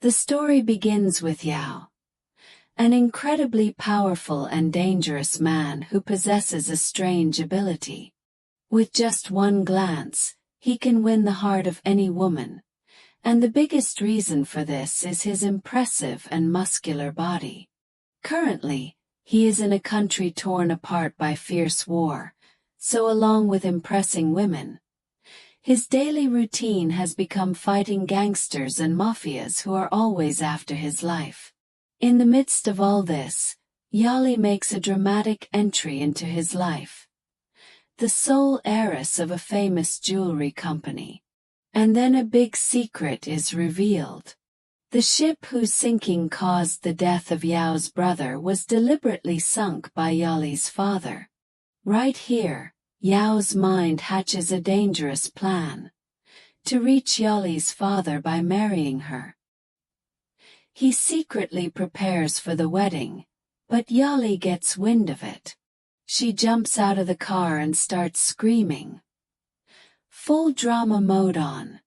The story begins with Yao, an incredibly powerful and dangerous man who possesses a strange ability. With just one glance, he can win the heart of any woman, and the biggest reason for this is his impressive and muscular body. Currently, he is in a country torn apart by fierce war, so along with impressing women, his daily routine has become fighting gangsters and mafias who are always after his life. In the midst of all this, Yali makes a dramatic entry into his life. The sole heiress of a famous jewelry company. And then a big secret is revealed. The ship whose sinking caused the death of Yao's brother was deliberately sunk by Yali's father. Right here, Yao's mind hatches a dangerous plan. To reach Yali's father by marrying her. He secretly prepares for the wedding, but Yali gets wind of it. She jumps out of the car and starts screaming. Full drama mode on.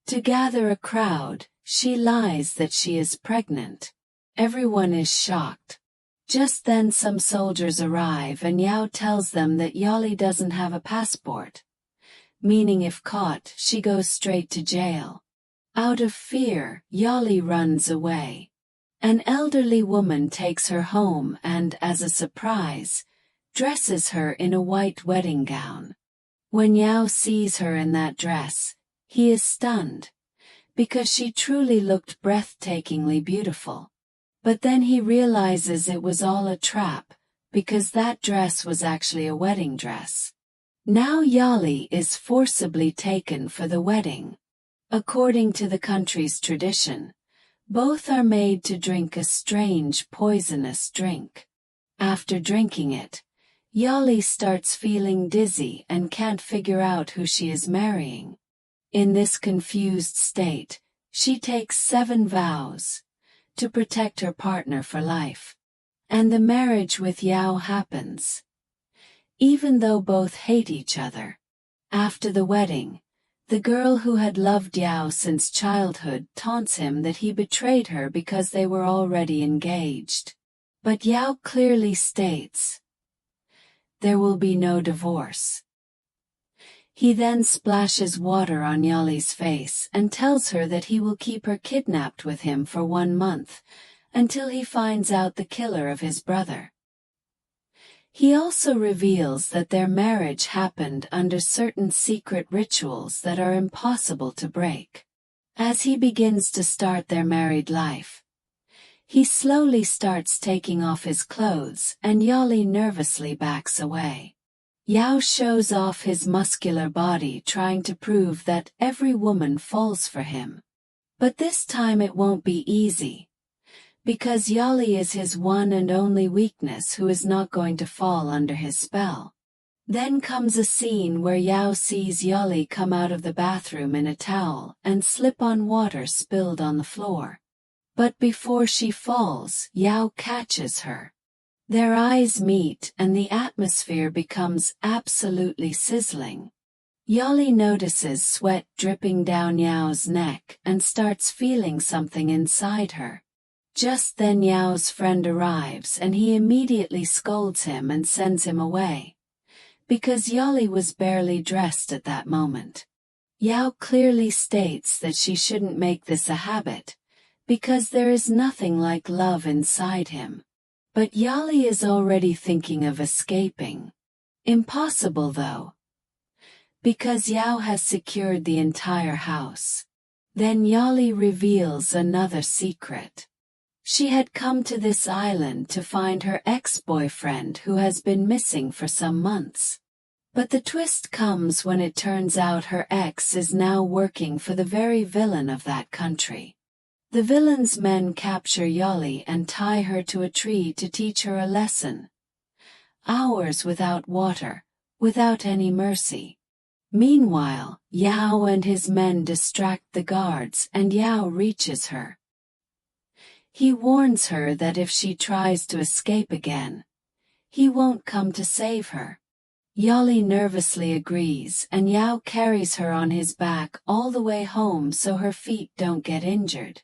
To gather a crowd, she lies that she is pregnant. Everyone is shocked. Just then some soldiers arrive and Yao tells them that Yali doesn't have a passport. Meaning if caught, she goes straight to jail. Out of fear, Yali runs away. An elderly woman takes her home and, as a surprise, dresses her in a white wedding gown. When Yao sees her in that dress, he is stunned, because she truly looked breathtakingly beautiful. But then he realizes it was all a trap, because that dress was actually a wedding dress. Now Yali is forcibly taken for the wedding. According to the country's tradition, both are made to drink a strange poisonous drink. After drinking it, Yali starts feeling dizzy and can't figure out who she is marrying. In this confused state, she takes 7 vows to protect her partner for life. And the marriage with Yao happens. Even though both hate each other. After the wedding, the girl who had loved Yao since childhood taunts him that he betrayed her because they were already engaged. But Yao clearly states, there will be no divorce. He then splashes water on Yali's face and tells her that he will keep her kidnapped with him for 1 month, until he finds out the killer of his brother. He also reveals that their marriage happened under certain secret rituals that are impossible to break. As he begins to start their married life, he slowly starts taking off his clothes and Yali nervously backs away. Yao shows off his muscular body trying to prove that every woman falls for him. But this time it won't be easy. Because Yali is his one and only weakness who is not going to fall under his spell. Then comes a scene where Yao sees Yali come out of the bathroom in a towel and slip on water spilled on the floor. But before she falls, Yao catches her. Their eyes meet and the atmosphere becomes absolutely sizzling. Yali notices sweat dripping down Yao's neck and starts feeling something inside her. Just then Yao's friend arrives and he immediately scolds him and sends him away. Because Yali was barely dressed at that moment. Yao clearly states that she shouldn't make this a habit, because there is nothing like love inside him. But Yali is already thinking of escaping. Impossible though. Because Yao has secured the entire house. Then Yali reveals another secret. She had come to this island to find her ex-boyfriend who has been missing for some months. But the twist comes when it turns out her ex is now working for the very villain of that country. The villain's men capture Yali and tie her to a tree to teach her a lesson. Hours without water, without any mercy. Meanwhile, Yao and his men distract the guards and Yao reaches her. He warns her that if she tries to escape again, he won't come to save her. Yali nervously agrees and Yao carries her on his back all the way home so her feet don't get injured.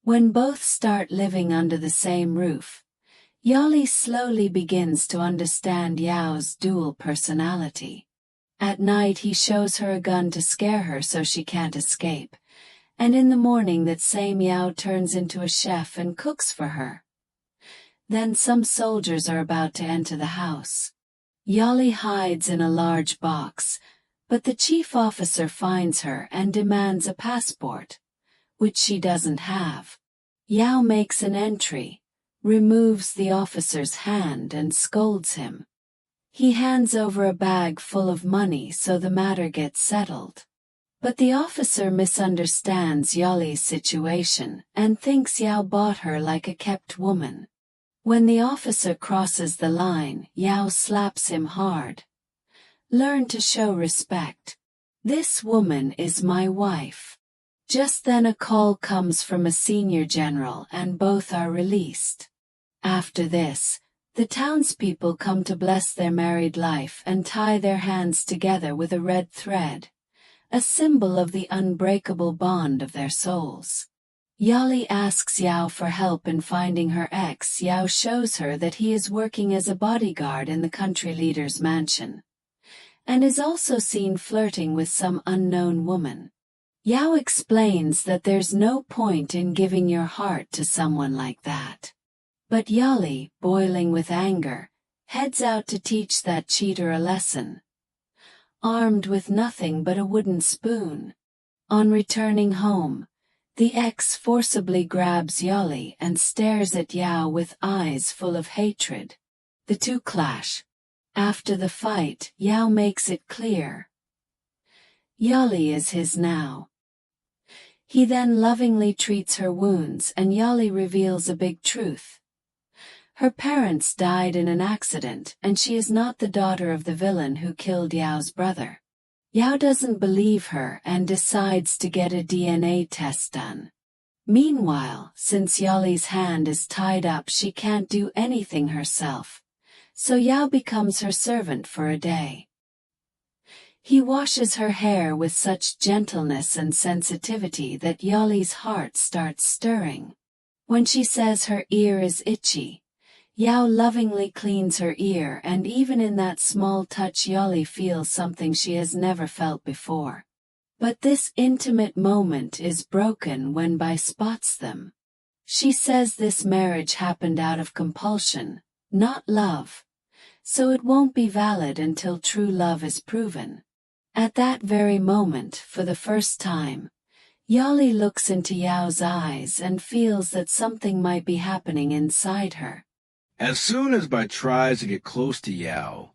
When both start living under the same roof, Yali slowly begins to understand Yao's dual personality. At night he shows her a gun to scare her so she can't escape, and in the morning that same Yao turns into a chef and cooks for her. Then some soldiers are about to enter the house. Yali hides in a large box, but the chief officer finds her and demands a passport, which she doesn't have. Yao makes an entry, removes the officer's hand and scolds him. He hands over a bag full of money so the matter gets settled. But the officer misunderstands Yali's situation and thinks Yao bought her like a kept woman. When the officer crosses the line, Yao slaps him hard. Learn to show respect. This woman is my wife. Just then a call comes from a senior general and both are released. After this, the townspeople come to bless their married life and tie their hands together with a red thread, a symbol of the unbreakable bond of their souls. Yali asks Yao for help in finding her ex. Yao shows her that he is working as a bodyguard in the country leader's mansion, and is also seen flirting with some unknown woman. Yao explains that there's no point in giving your heart to someone like that. But Yali, boiling with anger, heads out to teach that cheater a lesson. Armed with nothing but a wooden spoon. On returning home, the ex forcibly grabs Yali and stares at Yao with eyes full of hatred. The two clash. After the fight, Yao makes it clear Yali is his now. He then lovingly treats her wounds and Yali reveals a big truth. Her parents died in an accident and she is not the daughter of the villain who killed Yao's brother. Yao doesn't believe her and decides to get a DNA test done. Meanwhile, since Yali's hand is tied up, she can't do anything herself, so Yao becomes her servant for a day. He washes her hair with such gentleness and sensitivity that Yali's heart starts stirring. When she says her ear is itchy, Yao lovingly cleans her ear, and even in that small touch Yali feels something she has never felt before. But this intimate moment is broken when Bai spots them. She says this marriage happened out of compulsion, not love, so it won't be valid until true love is proven. At that very moment, for the first time, Yali looks into Yao's eyes and feels that something might be happening inside her. As soon as Bai tries to get close to Yao,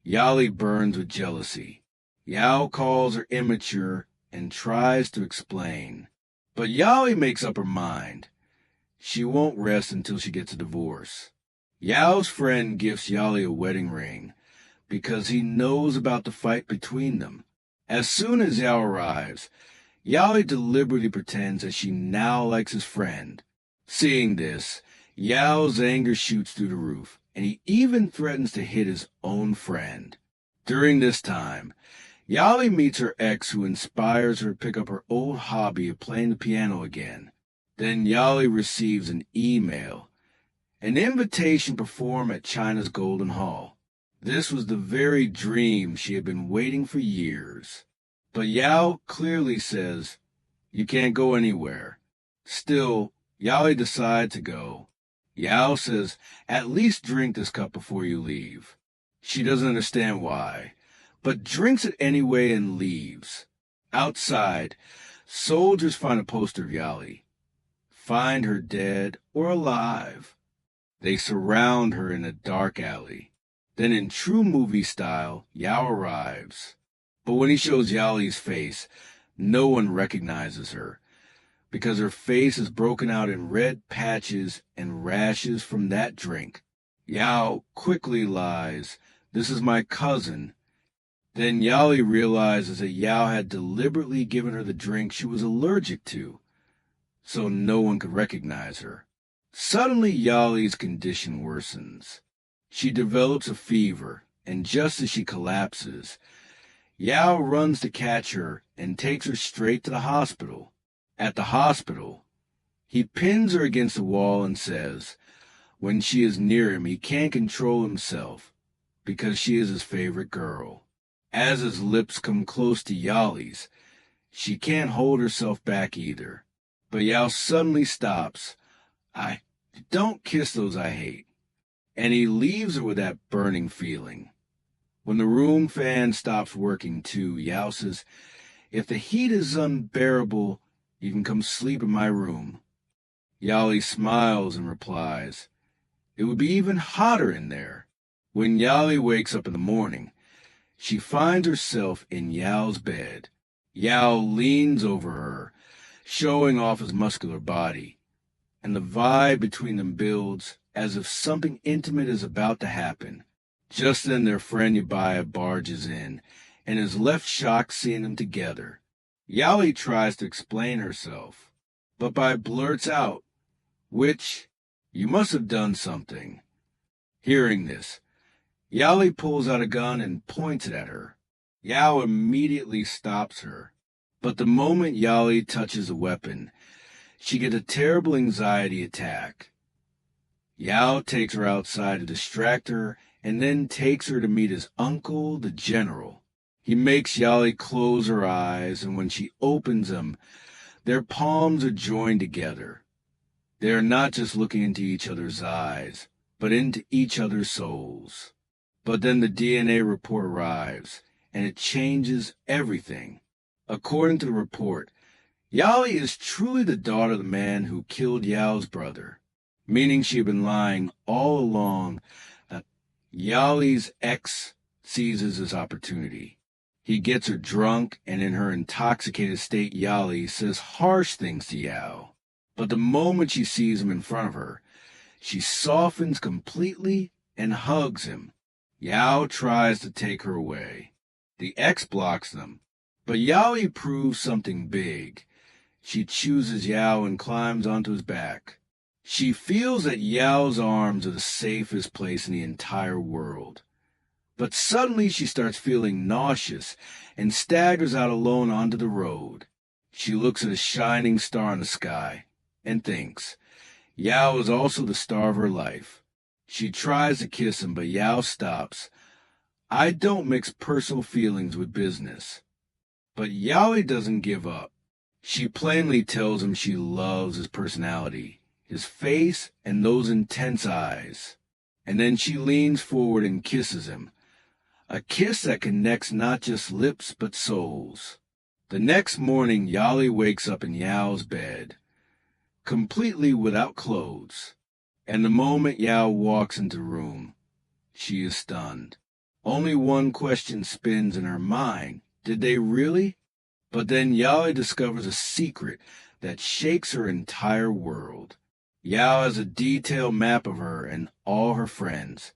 Yali burns with jealousy. Yao calls her immature and tries to explain. But Yali makes up her mind. She won't rest until she gets a divorce. Yao's friend gifts Yali a wedding ring because he knows about the fight between them. As soon as Yao arrives, Yali deliberately pretends that she now likes his friend. Seeing this, Yao's anger shoots through the roof, and he even threatens to hit his own friend. During this time, Yali meets her ex, who inspires her to pick up her old hobby of playing the piano again. Then Yali receives an email, an invitation to perform at China's Golden Hall. This was the very dream she had been waiting for years. But Yao clearly says, "You can't go anywhere." Still, Yali decides to go. Yao says, "At least drink this cup before you leave." She doesn't understand why, but drinks it anyway and leaves. Outside, soldiers find a poster of Yali. Find her dead or alive. They surround her in a dark alley. Then in true movie style, Yao arrives. But when he shows Yali's face, no one recognizes her, because her face is broken out in red patches and rashes from that drink. Yao quickly lies, "This is my cousin." Then Yali realizes that Yao had deliberately given her the drink she was allergic to, so no one could recognize her. Suddenly Yali's condition worsens. She develops a fever, and just as she collapses, Yao runs to catch her and takes her straight to the hospital. At the hospital, He pins her against the wall and says, when she is near him, he can't control himself because she is his favorite girl. As his lips come close to Yali's, she can't hold herself back either. But Yao suddenly stops. Don't kiss those I hate. And he leaves her with that burning feeling. When the room fan stops working too, Yao says, if the heat is unbearable, you can come sleep in my room. Yali smiles and replies, it would be even hotter in there. When Yali wakes up in the morning, she finds herself in Yao's bed. Yao leans over her, showing off his muscular body, and the vibe between them builds as if something intimate is about to happen. Just then their friend Yabaya barges in and is left shocked seeing them together. Yali tries to explain herself, but Bai blurts out, which, you must have done something. Hearing this, Yali pulls out a gun and points it at her. Yao immediately stops her, but the moment Yali touches a weapon, she gets a terrible anxiety attack. Yao takes her outside to distract her and then takes her to meet his uncle, the general. He makes Yali close her eyes, and when she opens them, their palms are joined together. They are not just looking into each other's eyes, but into each other's souls. But then the DNA report arrives, and it changes everything. According to the report, Yali is truly the daughter of the man who killed Yao's brother, meaning she had been lying all along. Yali's ex seizes this opportunity. He gets her drunk, and in her intoxicated state, Yali says harsh things to Yao. But the moment she sees him in front of her, she softens completely and hugs him. Yao tries to take her away. The ex blocks them, but Yali proves something big. She chooses Yao and climbs onto his back. She feels that Yao's arms are the safest place in the entire world. But suddenly she starts feeling nauseous and staggers out alone onto the road. She looks at a shining star in the sky and thinks, Yao is also the star of her life. She tries to kiss him, but Yao stops. I don't mix personal feelings with business. But Yali doesn't give up. She plainly tells him she loves his personality, his face, and those intense eyes. And then she leans forward and kisses him. A kiss that connects not just lips but souls. The next morning, Yali wakes up in Yao's bed, completely without clothes. And the moment Yao walks into the room, she is stunned. Only one question spins in her mind. Did they really? But then Yali discovers a secret that shakes her entire world. Yao has a detailed map of her and all her friends,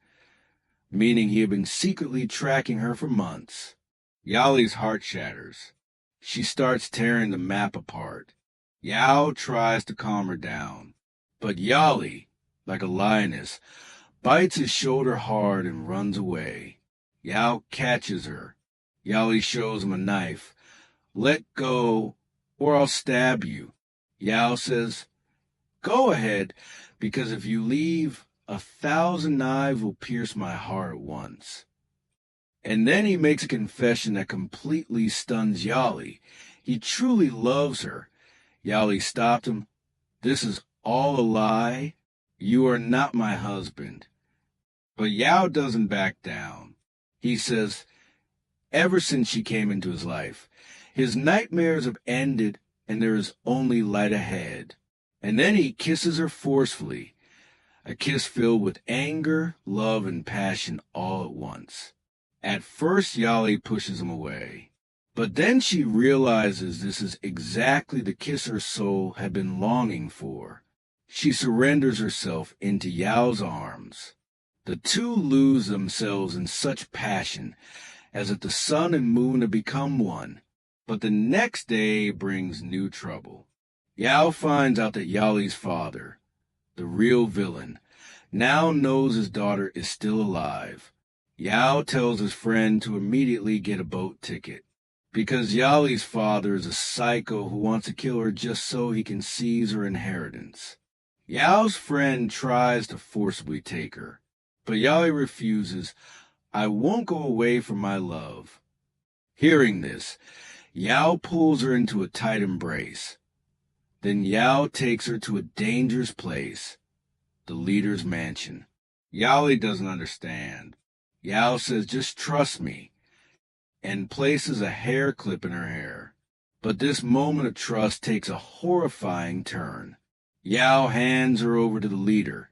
meaning he had been secretly tracking her for months. Yali's heart shatters. She starts tearing the map apart. Yao tries to calm her down, but Yali, like a lioness, bites his shoulder hard and runs away. Yao catches her. Yali shows him a knife. Let go, or I'll stab you. Yao says, go ahead, because if you leave, 1,000 knives will pierce my heart at once. And then he makes a confession that completely stuns Yali. He truly loves her. Yali stopped him. This is all a lie. You are not my husband. But Yao doesn't back down. He says, ever since she came into his life, his nightmares have ended and there is only light ahead. And then he kisses her forcefully, a kiss filled with anger, love, and passion all at once. At first, Yali pushes him away, but then she realizes this is exactly the kiss her soul had been longing for. She surrenders herself into Yao's arms. The two lose themselves in such passion as if the sun and moon had become one. But the next day brings new trouble. Yao finds out that Yali's father, the real villain, now knows his daughter is still alive. Yao tells his friend to immediately get a boat ticket, because Yali's father is a psycho who wants to kill her just so he can seize her inheritance. Yao's friend tries to forcibly take her, but Yali refuses. "I won't go away from my love." Hearing this, Yao pulls her into a tight embrace. Then Yao takes her to a dangerous place, the leader's mansion. Yali doesn't understand. Yao says, "Just trust me," and places a hair clip in her hair. But this moment of trust takes a horrifying turn. Yao hands her over to the leader.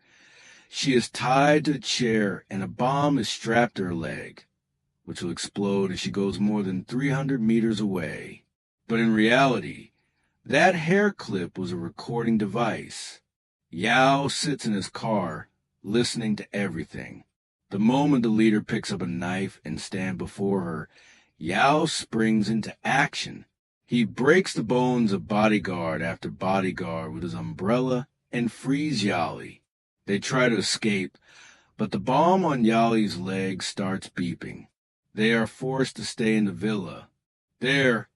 She is tied to a chair and a bomb is strapped to her leg, which will explode if she goes more than 300 meters away. But in reality, that hair clip was a recording device. Yao sits in his car, listening to everything. The moment the leader picks up a knife and stands before her, Yao springs into action. He breaks the bones of bodyguard after bodyguard with his umbrella and frees Yali. They try to escape, but the bomb on Yali's leg starts beeping. They are forced to stay in the villa. There,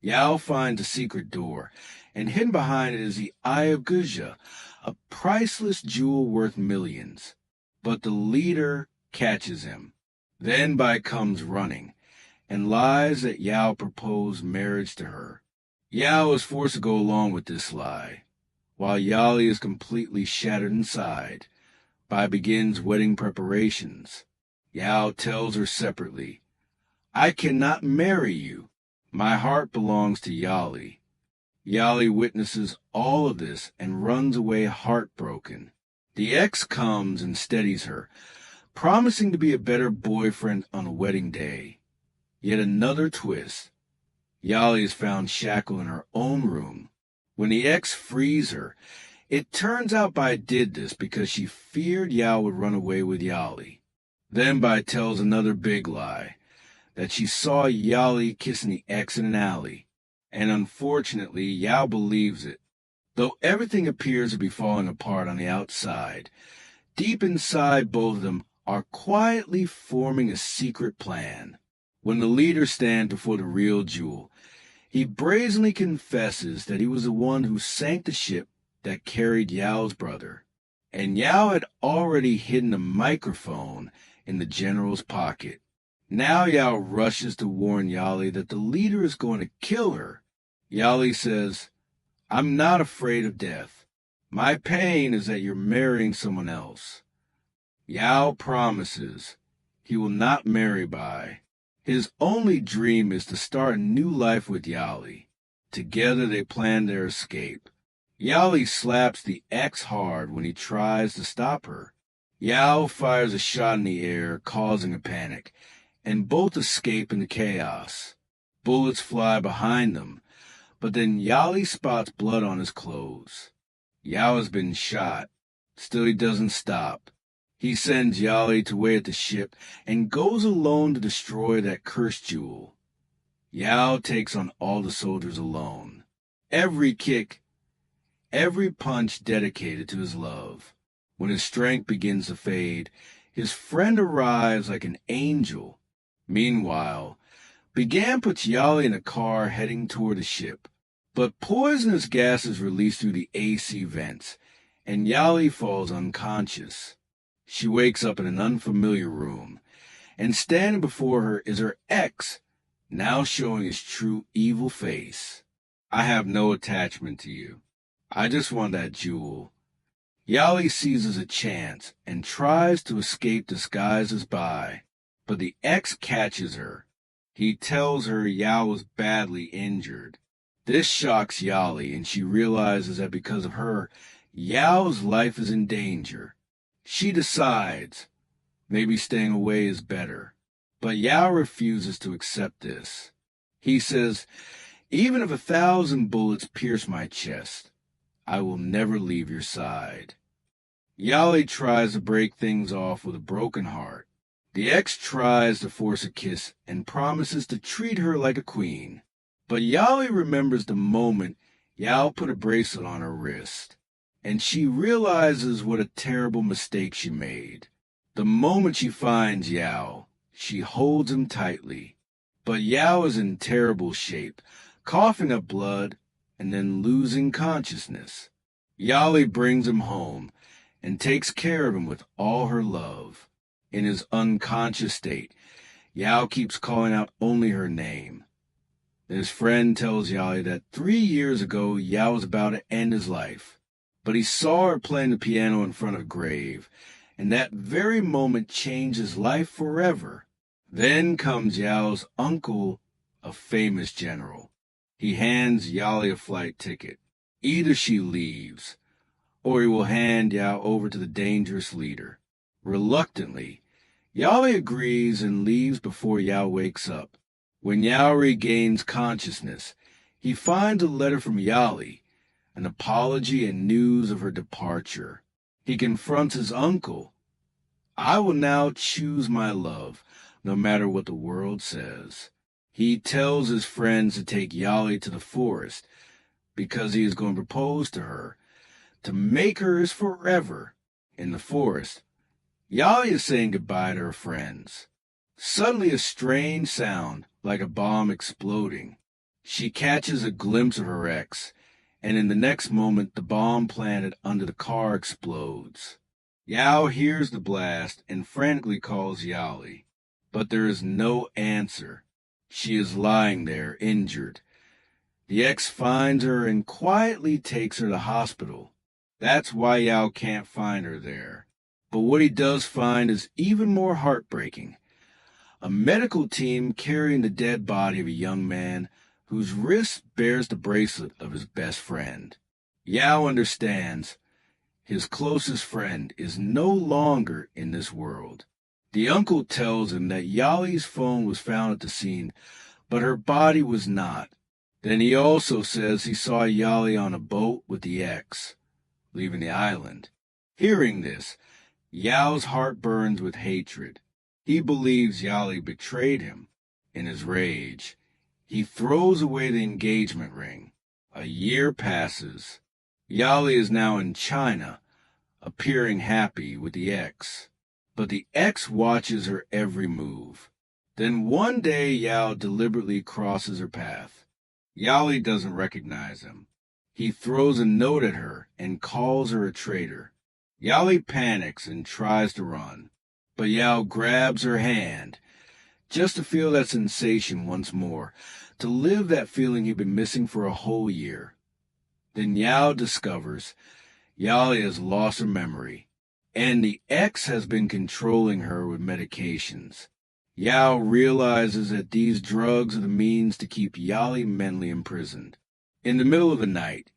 Yao finds a secret door, and hidden behind it is the Eye of Guja, a priceless jewel worth millions. But the leader catches him. Then Bai comes running, and lies that Yao proposed marriage to her. Yao is forced to go along with this lie. While Yali is completely shattered inside, Bai begins wedding preparations. Yao tells her separately, "I cannot marry you. My heart belongs to Yali." Yali witnesses all of this and runs away heartbroken. The ex comes and steadies her, promising to be a better boyfriend on a wedding day. Yet another twist. Yali is found shackled in her own room. When the ex frees her, it turns out Bai did this because she feared Yao would run away with Yali. Then Bai tells another big lie, that she saw Yali kissing the ex in an alley, and unfortunately Yao believes it. Though everything appears to be falling apart on the outside, deep inside both of them are quietly forming a secret plan. When the leader stands before the real jewel, he brazenly confesses that he was the one who sank the ship that carried Yao's brother, and Yao had already hidden a microphone in the general's pocket. Now Yao rushes to warn Yali that the leader is going to kill her. Yali says, "I'm not afraid of death. My pain is that you're marrying someone else." Yao promises he will not marry Bai. His only dream is to start a new life with Yali. Together they plan their escape. Yali slaps the ex hard when he tries to stop her. Yao fires a shot in the air, causing a panic, and both escape in the chaos. Bullets fly behind them, but then Yali spots blood on his clothes. Yao has been shot. Still he doesn't stop. He sends Yali to wait at the ship and goes alone to destroy that cursed jewel. Yao takes on all the soldiers alone. Every kick, every punch dedicated to his love. When his strength begins to fade, his friend arrives like an angel. Meanwhile, Began puts Yali in a car heading toward the ship, but poisonous gas is released through the AC vents, and Yali falls unconscious. She wakes up in an unfamiliar room, and standing before her is her ex, now showing his true evil face. "I have no attachment to you. I just want that jewel." Yali seizes a chance and tries to escape disguised as Bai, but the ex catches her. He tells her Yao was badly injured. This shocks Yali, and she realizes that because of her, Yao's life is in danger. She decides maybe staying away is better, but Yao refuses to accept this. He says, "Even if 1,000 bullets pierce my chest, I will never leave your side." Yali tries to break things off with a broken heart. The ex tries to force a kiss and promises to treat her like a queen. But Yali remembers the moment Yao put a bracelet on her wrist, and she realizes what a terrible mistake she made. The moment she finds Yao, she holds him tightly. But Yao is in terrible shape, coughing up blood and then losing consciousness. Yali brings him home and takes care of him with all her love. In his unconscious state, Yao keeps calling out only her name. His friend tells Yali that 3 years ago Yao was about to end his life, but he saw her playing the piano in front of a grave, and that very moment changed his life forever. Then comes Yao's uncle, a famous general. He hands Yali a flight ticket. Either she leaves, or he will hand Yao over to the dangerous leader. Reluctantly, Yali agrees and leaves before Yao wakes up. When Yao regains consciousness, he finds a letter from Yali, an apology and news of her departure. He confronts his uncle. I will now choose my love, no matter what the world says. He tells his friends to take Yali to the forest, because he is going to propose to her, to make her his forever. In the forest, Yali is saying goodbye to her friends. Suddenly a strange sound, like a bomb exploding. She catches a glimpse of her ex, and in the next moment the bomb planted under the car explodes. Yao hears the blast and frantically calls Yali, but there is no answer. She is lying there, injured. The ex finds her and quietly takes her to the hospital. That's why Yao can't find her there. But what he does find is even more heartbreaking. A medical team carrying the dead body of a young man whose wrist bears the bracelet of his best friend. Yao understands his closest friend is no longer in this world. The uncle tells him that Yali's phone was found at the scene, but her body was not. Then he also says he saw Yali on a boat with the ex, leaving the island. Hearing this, Yao's heart burns with hatred. He believes Yali betrayed him. In his rage, he throws away the engagement ring. A year passes. Yali is now in China, appearing happy with the ex. But the ex watches her every move. Then one day Yao deliberately crosses her path. Yali doesn't recognize him. He throws a note at her and calls her a traitor. Yali panics and tries to run, but Yao grabs her hand, just to feel that sensation once more, to live that feeling he'd been missing for a whole year. Then Yao discovers Yali has lost her memory, and the ex has been controlling her with medications. Yao realizes that these drugs are the means to keep Yali mentally imprisoned. In the middle of the night,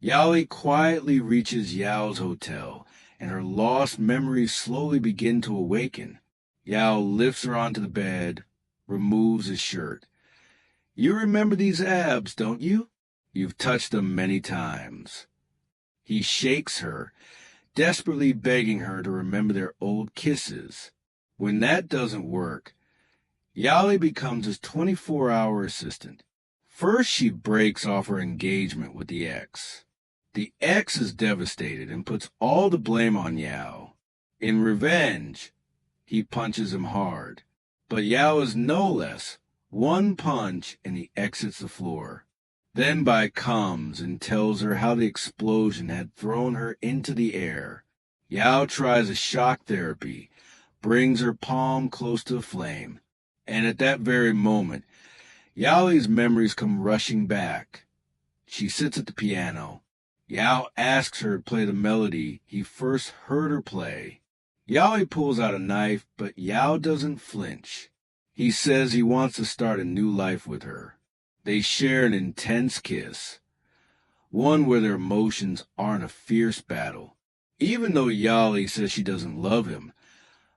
Yali quietly reaches Yao's hotel, and her lost memories slowly begin to awaken. Yao lifts her onto the bed, removes his shirt. You remember these abs, don't you? You've touched them many times. He shakes her, desperately begging her to remember their old kisses. When that doesn't work, Yali becomes his 24-hour assistant. First, she breaks off her engagement with the ex. The ex is devastated and puts all the blame on Yao. In revenge, he punches him hard. But Yao is no less. One punch and he exits the floor. Then Bai comes and tells her how the explosion had thrown her into the air. Yao tries a shock therapy, brings her palm close to the flame. And at that very moment, Yali's memories come rushing back. She sits at the piano. Yao asks her to play the melody he first heard her play. Yali pulls out a knife, but Yao doesn't flinch. He says he wants to start a new life with her. They share an intense kiss, one where their emotions aren't a fierce battle. Even though Yali says she doesn't love him,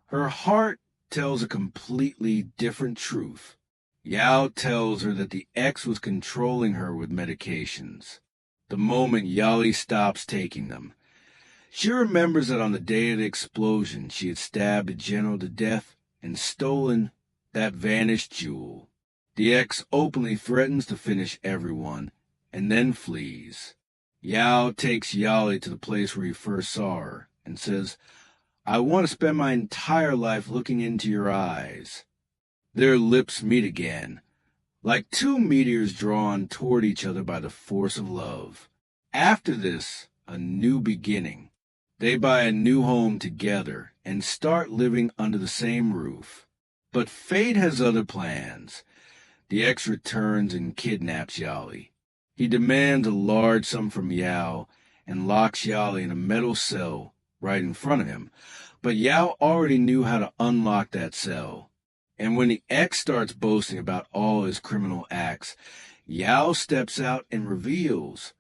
her heart tells a completely different truth. Yao tells her that the ex was controlling her with medications. The moment Yali stops taking them, she remembers that on the day of the explosion she had stabbed a general to death and stolen that vanished jewel. The ex openly threatens to finish everyone and then flees. Yao takes Yali to the place where he first saw her and says, I want to spend my entire life looking into your eyes. Their lips meet again, like two meteors drawn toward each other by the force of love. After this, a new beginning. They buy a new home together and start living under the same roof. But fate has other plans. The ex returns and kidnaps Yali. He demands a large sum from Yao and locks Yali in a metal cell right in front of him. But Yao already knew how to unlock that cell. And when the ex starts boasting about all his criminal acts, Yao steps out and reveals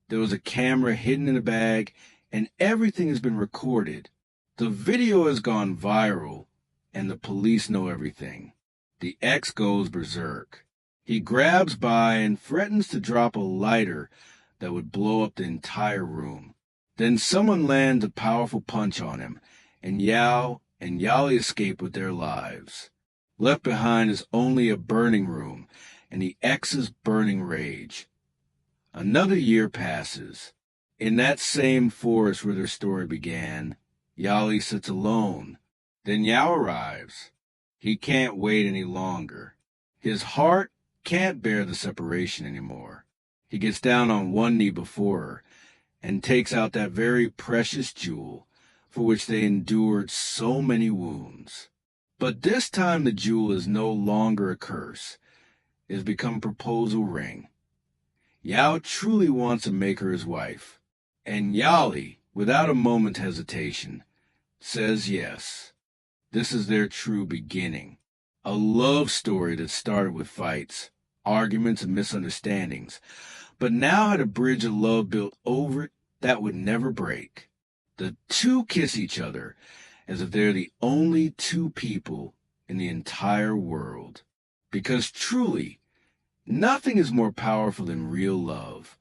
there was a camera hidden in a bag and everything has been recorded. The video has gone viral and the police know everything. The ex goes berserk. He grabs by and threatens to drop a lighter that would blow up the entire room. Then someone lands a powerful punch on him, and Yao and Yali escape with their lives. Left behind is only a burning room and the ex's burning rage. Another year passes. In that same forest where their story began, Yali sits alone. Then Yao arrives. He can't wait any longer. His heart can't bear the separation anymore. He gets down on one knee before her and takes out that very precious jewel for which they endured so many wounds. But this time the jewel is no longer a curse. It has become a proposal ring. Yao truly wants to make her his wife, and Yali, without a moment's hesitation, says yes. This is their true beginning. A love story that started with fights, arguments, and misunderstandings, but now had a bridge of love built over it that would never break. The two kiss each other as if they're the only two people in the entire world. Because truly, nothing is more powerful than real love.